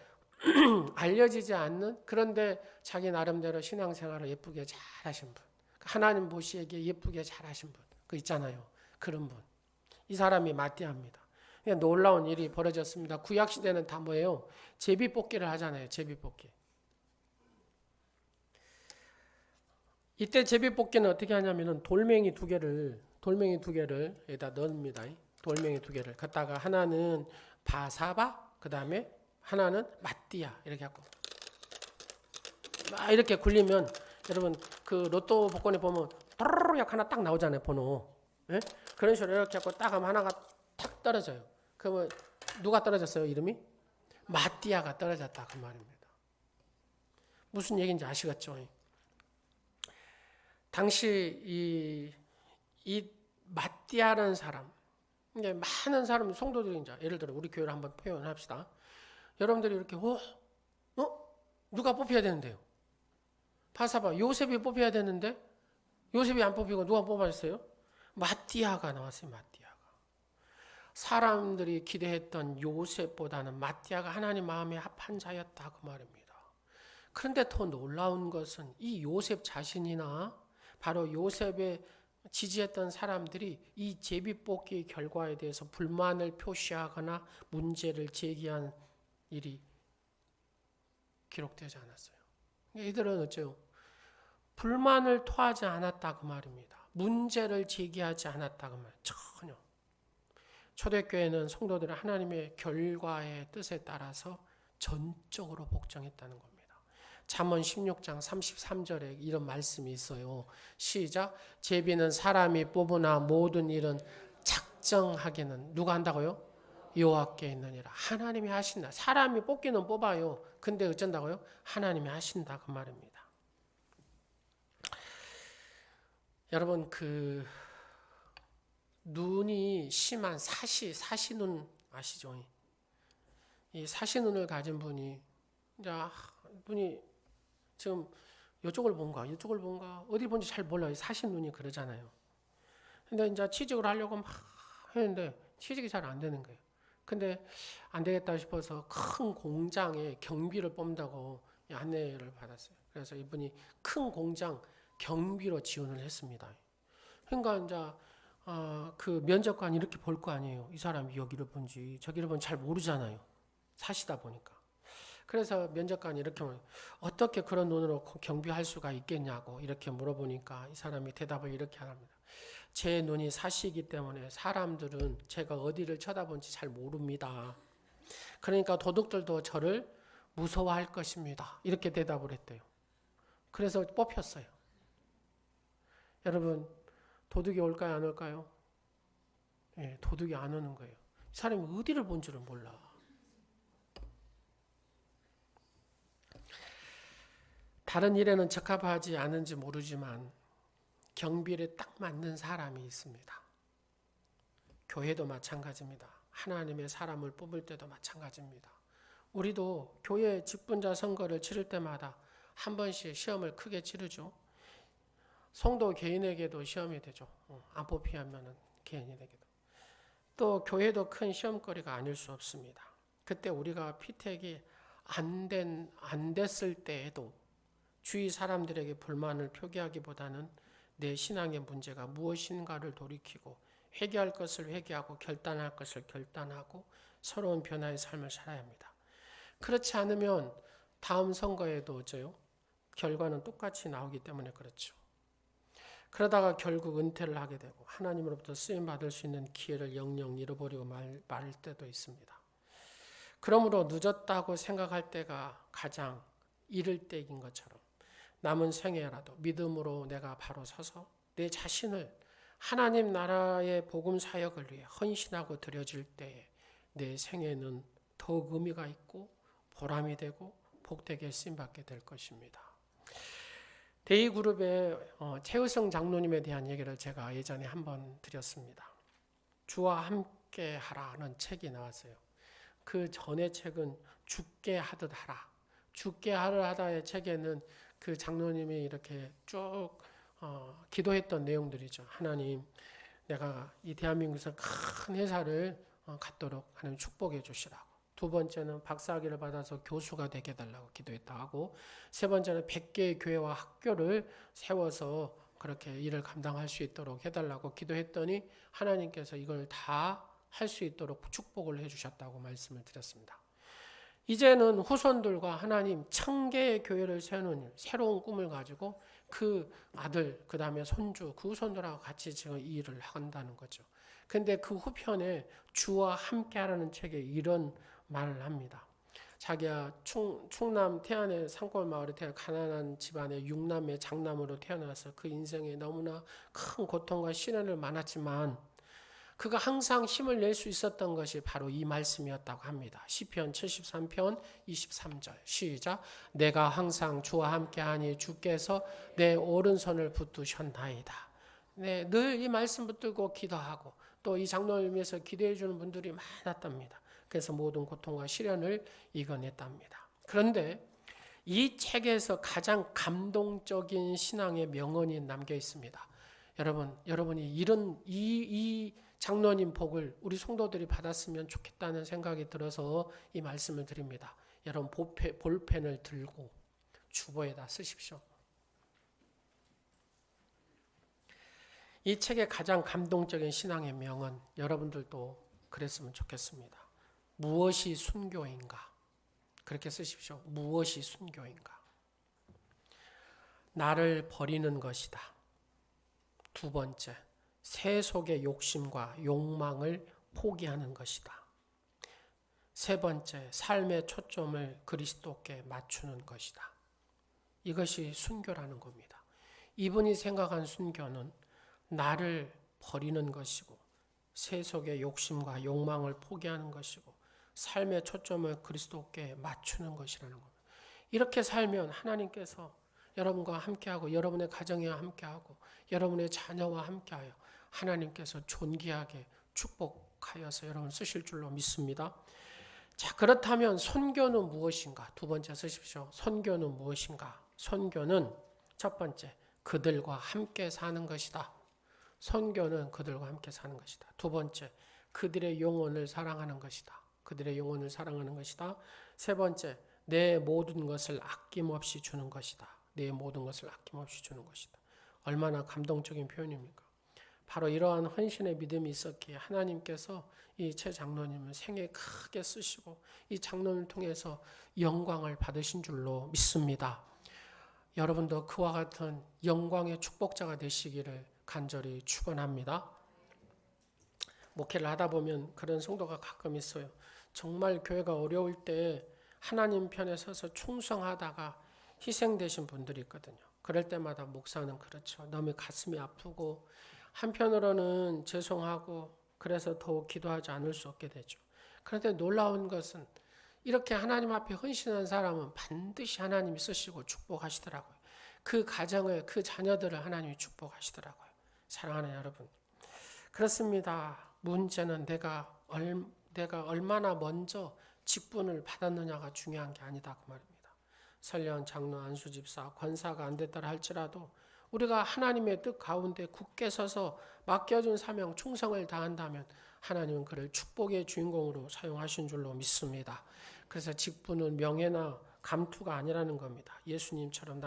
알려지지 않는 그런데 자기 나름대로 신앙생활을 예쁘게 잘하신 분. 하나님 보시기에 예쁘게 잘하신 분. 그 있잖아요. 그런 분. 이 사람이 마띠아입니다. 놀라운 일이 벌어졌습니다. 구약시대는 다 뭐예요? 제비뽑기를 하잖아요. 제비뽑기. 이때 제비뽑기는 어떻게 하냐면은 돌멩이 두 개를 여기다 넣습니다. 돌멩이 2개를. 갖다가 하나는 바사바, 그 다음에 하나는 마띠아. 이렇게 하고. 이렇게 굴리면 여러분 그 로또 복권에 보면 또르륵 하나 딱 나오잖아요. 번호. 예? 그런 식으로 이렇게 하고 딱 하면 하나가 탁 떨어져요. 그러면 누가 떨어졌어요? 이름이? 마띠아가 떨어졌다 그 말입니다. 무슨 얘기인지 아시겠죠? 당시 이 마띠아라는 사람, 이게 많은 사람 성도들이 이제 예를 들어 우리 교회를 한번 표현합시다. 여러분들이 이렇게 누가 뽑혀야 되는데요? 바사바 요셉이 뽑혀야 되는데 요셉이 안 뽑히고 누가 뽑았어요? 마띠아가 나왔어요. 마띠아가. 사람들이 기대했던 요셉보다는 마띠아가 하나님 마음에 합한 자였다 그 말입니다. 그런데 더 놀라운 것은 이 요셉 자신이나 바로 요셉의 지지했던 사람들이 이 제비뽑기 결과에 대해서 불만을 표시하거나 문제를 제기한 일이 기록되지 않았어요. 이들은 어째요? 불만을 토하지 않았다 그 말입니다. 문제를 제기하지 않았다 그 말. 전혀. 초대교회는 성도들은 하나님의 결과의 뜻에 따라서 전적으로 복종했다는 겁니다. 잠언 16장 33절에 이런 말씀이 있어요. 시작. 제비는 사람이 뽑으나 모든 일은 작정하기는 누가 한다고요? 여호와께 있느니라. 하나님이 하신다. 사람이 뽑기는 뽑아요. 근데 어쩐다고요? 하나님이 하신다 그 말입니다. 여러분 그 눈이 심한 사시눈 아시죠? 이 사시눈을 가진 분이 이제 눈이 지금 이쪽을 본가 이쪽을 본가 어디 본지 잘 몰라요. 사시눈이 그러잖아요. 근데 이제 취직을 하려고 막 했는데 취직이 잘 안 되는 거예요. 근데 안 되겠다 싶어서 큰 공장에 경비를 뽑는다고 안내를 받았어요. 그래서 이분이 큰 공장 경비로 지원을 했습니다. 그러니까 이제 그 면접관이 이렇게 볼 거 아니에요. 이 사람이 여기를 본지 저기를 본지 잘 모르잖아요. 사시다 보니까. 그래서 면접관이 이렇게 어떻게 그런 눈으로 경비할 수가 있겠냐고 이렇게 물어보니까 이 사람이 대답을 이렇게 합니다. 제 눈이 사시이기 때문에 사람들은 제가 어디를 쳐다본지 잘 모릅니다. 그러니까 도둑들도 저를 무서워할 것입니다. 이렇게 대답을 했대요. 그래서 뽑혔어요. 여러분 도둑이 올까요 안 올까요? 예, 도둑이 안 오는 거예요. 이 사람이 어디를 본 줄은 몰라. 다른 일에는 적합하지 않은지 모르지만 경비를 딱 맞는 사람이 있습니다. 교회도 마찬가지입니다. 하나님의 사람을 뽑을 때도 마찬가지입니다. 우리도 교회 직분자 선거를 치를 때마다 한 번씩 시험을 크게 치르죠. 성도 개인에게도 시험이 되죠. 안 뽑히면은 개인에게도. 또 교회도 큰 시험거리가 아닐 수 없습니다. 그때 우리가 피택이 안 됐을 때에도 주위 사람들에게 불만을 표기하기보다는 내 신앙의 문제가 무엇인가를 돌이키고 회개할 것을 회개하고 결단할 것을 결단하고 새로운 변화의 삶을 살아야 합니다. 그렇지 않으면 다음 선거에도 어째요? 결과는 똑같이 나오기 때문에 그렇죠. 그러다가 결국 은퇴를 하게 되고 하나님으로부터 쓰임받을 수 있는 기회를 영영 잃어버리고 말 때도 있습니다. 그러므로 늦었다고 생각할 때가 가장 이를 때인 것처럼 남은 생애라도 믿음으로 내가 바로 서서 내 자신을 하나님 나라의 복음 사역을 위해 헌신하고 드려질 때에 내 생애는 더욱 의미가 있고 보람이 되고 복되게 쓰임받게 될 것입니다. 데이그룹의 최의성 장로님에 대한 얘기를 제가 예전에 한번 드렸습니다. 주와 함께 하라는 책이 나왔어요. 그 전의 책은 죽게 하듯 하라. 죽게 하다의 책에는 그 장로님이 이렇게 쭉 기도했던 내용들이죠. 하나님, 내가 이 대한민국에서 큰 회사를 갖도록 하나님 축복해 주시라고. 두 번째는 박사학위를 받아서 교수가 되게 해달라고 기도했다 하고, 세 번째는 100개의 교회와 학교를 세워서 그렇게 일을 감당할 수 있도록 해달라고 기도했더니 하나님께서 이걸 다 할 수 있도록 축복을 해주셨다고 말씀을 드렸습니다. 이제는 후손들과 하나님 1000개의 교회를 세우는 새로운 꿈을 가지고 그 아들, 그 다음에 손주, 그 후손들하고 같이 지금 이 일을 한다는 거죠. 근데 그 후편에 주와 함께 하라는 책에 이런 말을 합니다. 자기가 충남 태안의 산골 마을에 태어 가난한 집안의 6남매 장남으로 태어나서 그 인생에 너무나 큰 고통과 시련을 많았지만 그가 항상 힘을 낼 수 있었던 것이 바로 이 말씀이었다고 합니다. 시편 73편 23절 시작. 내가 항상 주와 함께하니 주께서 내 오른손을 붙드셨나이다. 네, 늘 이 말씀 붙들고 기도하고 또 이 장로를 위해서 기도해 주는 분들이 많았답니다. 그래서 모든 고통과 시련을 이겨냈답니다. 그런데 이 책에서 가장 감동적인 신앙의 명언이 남겨 있습니다. 여러분이 이 장로님 복을 우리 성도들이 받았으면 좋겠다는 생각이 들어서 이 말씀을 드립니다. 여러분 볼펜을 들고 주보에다 쓰십시오. 이 책의 가장 감동적인 신앙의 명언, 여러분들도 그랬으면 좋겠습니다. 무엇이 순교인가? 그렇게 쓰십시오. 무엇이 순교인가? 나를 버리는 것이다. 두 번째, 세속의 욕심과 욕망을 포기하는 것이다. 세 번째, 삶의 초점을 그리스도께 맞추는 것이다. 이것이 순교라는 겁니다. 이분이 생각한 순교는 나를 버리는 것이고 세속의 욕심과 욕망을 포기하는 것이고 삶의 초점을 그리스도께 맞추는 것이라는 겁니다. 이렇게 살면 하나님께서 여러분과 함께하고 여러분의 가정과 함께하고 여러분의 자녀와 함께하여 하나님께서 존귀하게 축복하여서 여러분 쓰실 줄로 믿습니다. 자, 그렇다면 선교는 무엇인가? 두 번째 쓰십시오. 선교는 무엇인가? 선교는 첫 번째, 그들과 함께 사는 것이다. 선교는 그들과 함께 사는 것이다. 두 번째, 그들의 영혼을 사랑하는 것이다. 그들의 영혼을 사랑하는 것이다. 세 번째, 내 모든 것을 아낌없이 주는 것이다. 내 모든 것을 아낌없이 주는 것이다. 얼마나 감동적인 표현입니까? 바로 이러한 헌신의 믿음이 있었기에 하나님께서 이 최 장로님을 생애 크게 쓰시고 이 장로를 통해서 영광을 받으신 줄로 믿습니다. 여러분도 그와 같은 영광의 축복자가 되시기를 간절히 축원합니다. 목회를 하다 보면 그런 성도가 가끔 있어요. 정말 교회가 어려울 때 하나님 편에 서서 충성하다가 희생되신 분들이 있거든요. 그럴 때마다 목사는 그렇죠. 너무 가슴이 아프고 한편으로는 죄송하고 그래서 더욱 기도하지 않을 수 없게 되죠. 그런데 놀라운 것은 이렇게 하나님 앞에 헌신한 사람은 반드시 하나님이 쓰시고 축복하시더라고요. 그 가정을, 그 자녀들을 하나님이 축복하시더라고요. 사랑하는 여러분, 그렇습니다. 문제는 내가 얼마나 먼저 직분을 받았느냐가 중요한 게 아니다 그 말입니다. 설령 장로, 안수집사, 권사가 안 됐더라 할지라도 우리가 하나님의 뜻 가운데 굳게 서서 맡겨준 사명 충성을 다한다면 하나님은 그를 축복의 주인공으로 사용하신 줄로 믿습니다. 그래서 직분은 명예나 감투가 아니라는 겁니다. 예수님처럼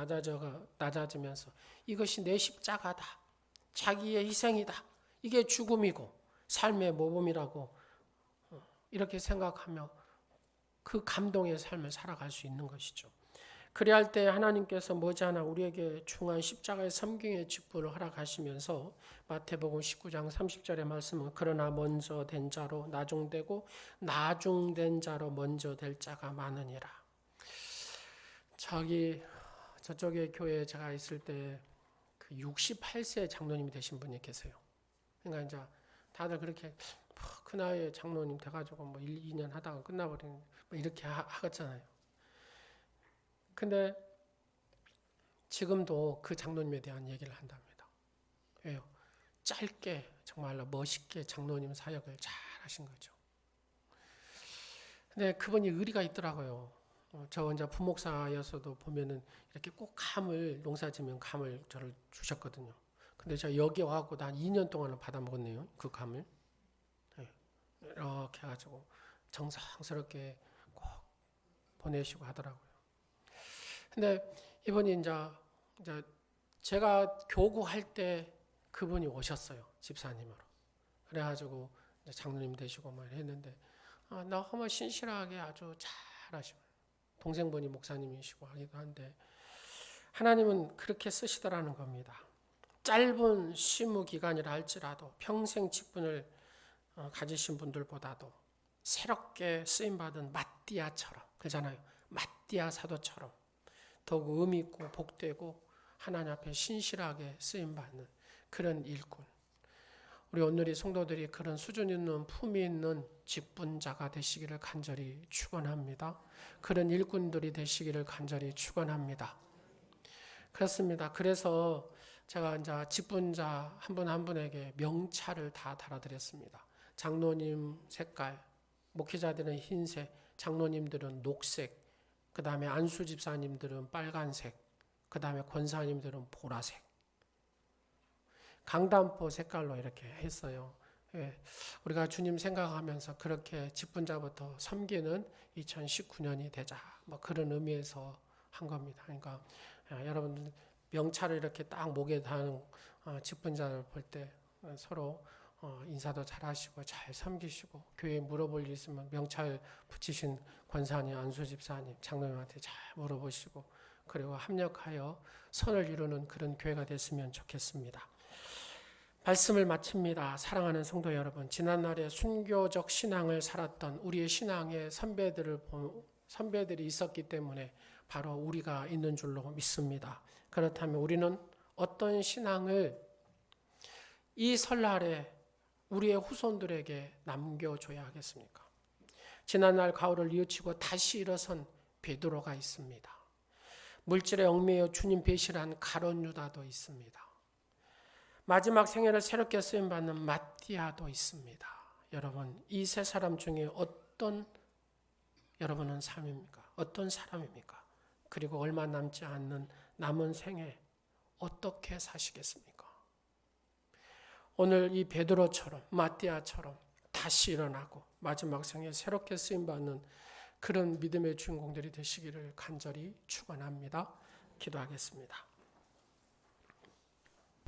낮아지면서 이것이 내 십자가다. 자기의 희생이다. 이게 죽음이고 삶의 모범이라고 이렇게 생각하며 그 감동의 삶을 살아갈 수 있는 것이죠. 그래야 할 때 하나님께서 머지않아 우리에게 중한 십자가의 섬김의 직분을 허락하시면서 마태복음 19장 30절의 말씀은 그러나 먼저 된 자로 나중되고 나중된 자로 먼저 될 자가 많으니라. 저쪽에 교회에 제가 있을 때 그 68세 장로님이 되신 분이 계세요. 그러니까 이제 다들 그렇게 그 나이에 장로님 돼가지고 뭐 1, 2년 하다가 끝나버리는 뭐 이렇게 하겠잖아요. 근데 지금도 그 장로님에 대한 얘기를 한답니다. 왜요? 짧게 정말로 멋있게 장로님 사역을 잘 하신 거죠. 근데 그분이 의리가 있더라고요. 저 혼자 부목사여서도 보면은 이렇게 꼭 감을 농사지면 감을 저를 주셨거든요. 근데 제가 여기 와갖고 한 2년 동안은 받아 먹었네요. 그 감을. 이렇게 해가지고 정성스럽게 꼭 보내시고 하더라고요. 근데 이분이 이제 제가 교구할 때 그분이 오셨어요. 집사님으로. 그래가지고 장로님 되시고 막 했는데 너무 신실하게 아주 잘하시고 동생분이 목사님이시고 하기도 한데 하나님은 그렇게 쓰시더라는 겁니다. 짧은 쉬무 기간이라 할지라도 평생 직분을 가지신 분들보다도 새롭게 쓰임받은 마띠아처럼 그러잖아요. 마띠아 사도처럼 더욱 의미 있고 복되고 하나님 앞에 신실하게 쓰임받는 그런 일꾼. 우리 오늘의 성도들이 그런 수준 있는 품위 있는 직분자가 되시기를 간절히 축원합니다. 그런 일꾼들이 되시기를 간절히 축원합니다. 그렇습니다. 그래서 제가 이제 직분자 한 분 한 분에게 명찰을 다 달아드렸습니다. 장로님 색깔, 목회자들은 흰색, 장로님들은 녹색, 그 다음에 안수 집사님들은 빨간색, 그 다음에 권사님들은 보라색, 강단포 색깔로 이렇게 했어요. 예, 우리가 주님 생각하면서 그렇게 직분자부터 섬기는 2019년이 되자, 뭐 그런 의미에서 한 겁니다. 그러니까 여러분들 명찰을 이렇게 딱 목에 다는 직분자를 볼 때 서로 인사도 잘하시고 잘 섬기시고, 교회에 물어볼 일 있으면 명찰 붙이신 권사님, 안수집사님, 장로님한테 잘 물어보시고, 그리고 합력하여 선을 이루는 그런 교회가 됐으면 좋겠습니다. 말씀을 마칩니다. 사랑하는 성도 여러분, 지난날에 순교적 신앙을 살았던 우리의 신앙의 선배들이 있었기 때문에 바로 우리가 있는 줄로 믿습니다. 그렇다면 우리는 어떤 신앙을 이 설날에 우리의 후손들에게 남겨줘야 하겠습니까? 지난날 가을을 뉘우치고 다시 일어선 베드로가 있습니다. 물질에 얽매여 주님 배신한 가룟 유다도 있습니다. 마지막 생애를 새롭게 쓰임받는 마띠아도 있습니다. 여러분, 이 세 사람 중에 어떤 여러분은 삶입니까? 어떤 사람입니까? 그리고 얼마 남지 않는 남은 생애 어떻게 사시겠습니까? 오늘 이 베드로처럼, 마띠아처럼 다시 일어나고 마지막 생에 새롭게 쓰임받는 그런 믿음의 주인공들이 되시기를 간절히 축원합니다. 기도하겠습니다.